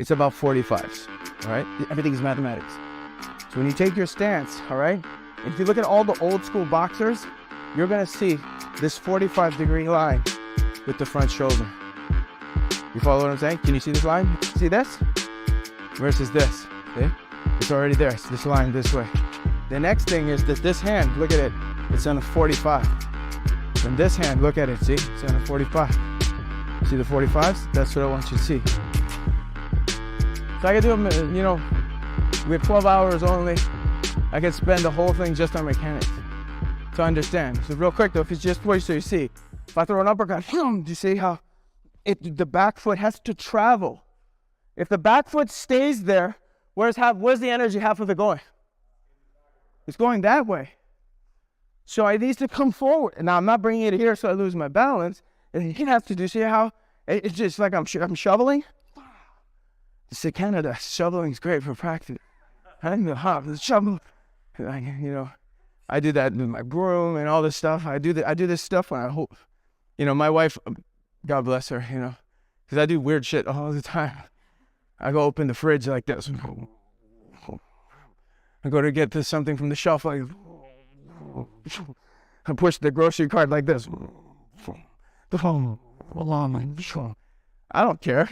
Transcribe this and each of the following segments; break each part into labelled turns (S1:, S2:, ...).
S1: It's about 45's, all right? Everything is mathematics. So when you take your stance, all right, if you look at all the old school boxers, you're gonna see this 45-degree line with the front shoulder. You follow what I'm saying? Can you see this line? See this? Versus this, see? It's already there, it's this line this way. The next thing is that this hand, look at it, it's on a 45. And this hand, look at it, see? It's on a 45. See the 45s? That's what I want you to see. So I can do them, you know, we have 12 hours only. I can spend the whole thing just on mechanics to understand. So real quick though, if it's just so you see, if I throw an uppercut, do you see how the back foot has to travel? If the back foot stays there, where's the energy half of it going? It's going that way. So I need to come forward. And now I'm not bringing it here so I lose my balance. And you have to do, see how it's just like I'm shoveling? This is Canada. Shoveling is great for practice. I'm the shovel. You know, I do that with my broom and all this stuff. I do this stuff when I hope, you know, my wife, God bless her, you know, because I do weird shit all the time. I go open the fridge like this. I go to get something from the shelf like, I push the grocery cart like this. I don't care.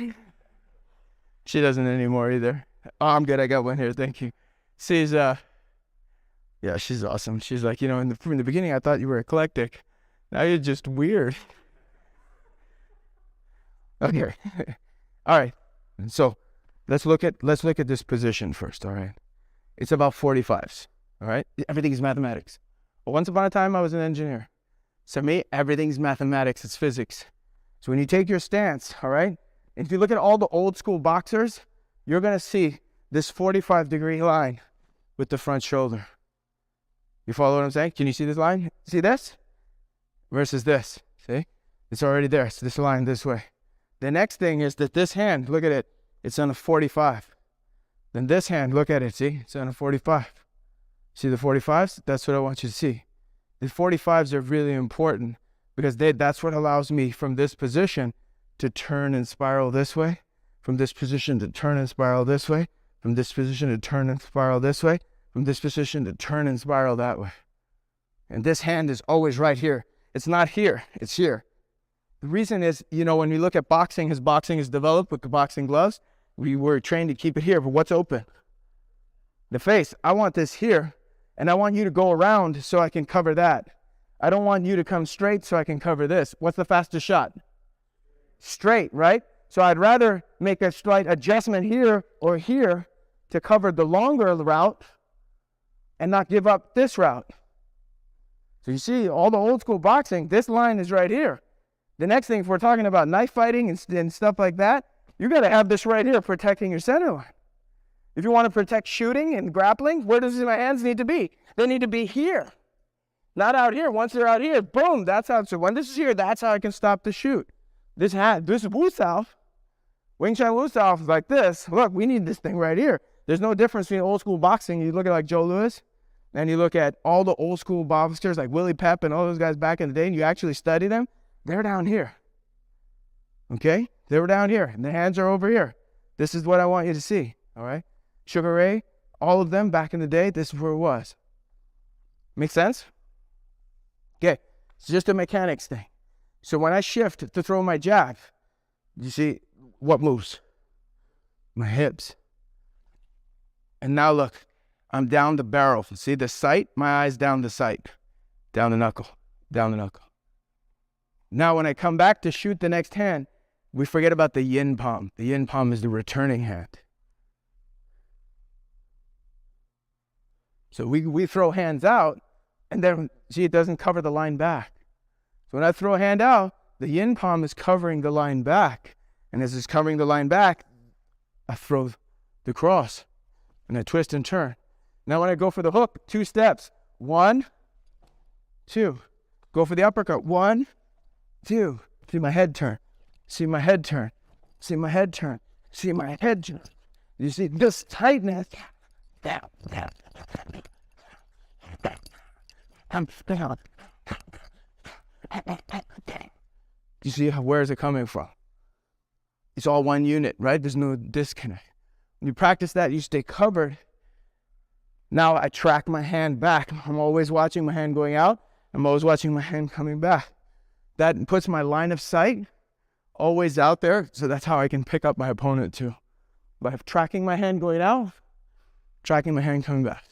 S1: She doesn't anymore either. Oh, I'm good. I got one here. Thank you. She's, yeah, she's awesome. She's like, you know, from the beginning, I thought you were eclectic. Now you're just weird. Okay. All right. So let's look at this position first. All right. It's about 45's. All right. Everything is mathematics. But once upon a time, I was an engineer. So me, everything's mathematics. It's physics. So when you take your stance, all right, if you look at all the old school boxers, you're going to see this 45-degree line with the front shoulder. You follow what I'm saying? Can you see this line? See this? Versus this, see? It's already there, it's this line this way. The next thing is that this hand, look at it, it's on a 45. Then this hand, look at it, see? It's on a 45. See the 45's? That's what I want you to see. The 45's are really important because that's what allows me from this position to turn and spiral this way, from this position to turn and spiral this way, from this position to turn and spiral this way, from this position to turn and spiral that way. And this hand is always right here. It's not here, it's here. The reason is, you know, when we look at boxing, as boxing is developed with the boxing gloves, we were trained to keep it here, but what's open? The face. I want this here, and I want you to go around so I can cover that. I don't want you to come straight so I can cover this. What's the fastest shot? Straight, right? So I'd rather make a slight adjustment here or here to cover the longer route and not give up this route. So you see, all the old school boxing, this line is right here. The next thing, if we're talking about knife fighting and stuff like that, you got to have this right here protecting your center line. If you want to protect shooting and grappling, where does my hands need to be? They need to be here, not out here. Once they're out here, boom, that's how. So when this is here, that's how I can stop the shoot. This Wu Sao, Wing Chun Wu Sao is like this. Look, we need this thing right here. There's no difference between old school boxing. You look at like Joe Louis, and you look at all the old school boxers like Willie Pep and all those guys back in the day, and you actually study them, they're down here. Okay? They were down here, and the hands are over here. This is what I want you to see, all right? Sugar Ray, all of them back in the day, this is where it was. Make sense? Okay, it's just a mechanics thing. So when I shift to throw my jab, you see what moves? My hips. And now look, I'm down the barrel. See the sight? My eyes down the sight. Down the knuckle. Down the knuckle. Now when I come back to shoot the next hand, we forget about the yin palm. The yin palm is the returning hand. So we throw hands out, and then, see, it doesn't cover the line back. So when I throw a hand out, the yin palm is covering the line back. And as it's covering the line back, I throw the cross, and I twist and turn. Now when I go for the hook, 2 steps. 1, 2. Go for the uppercut. 1, 2. See my head turn. See my head turn. See my head turn. See my head turn. You see this tightness. Down, down, down, down. You see where is it coming from? It's all one unit, right? There's no disconnect. When you practice that, you stay covered. Now I track my hand back. I'm always watching my hand going out. I'm always watching my hand coming back. That puts my line of sight always out there, so that's how I can pick up my opponent too. By tracking my hand going out, tracking my hand coming back.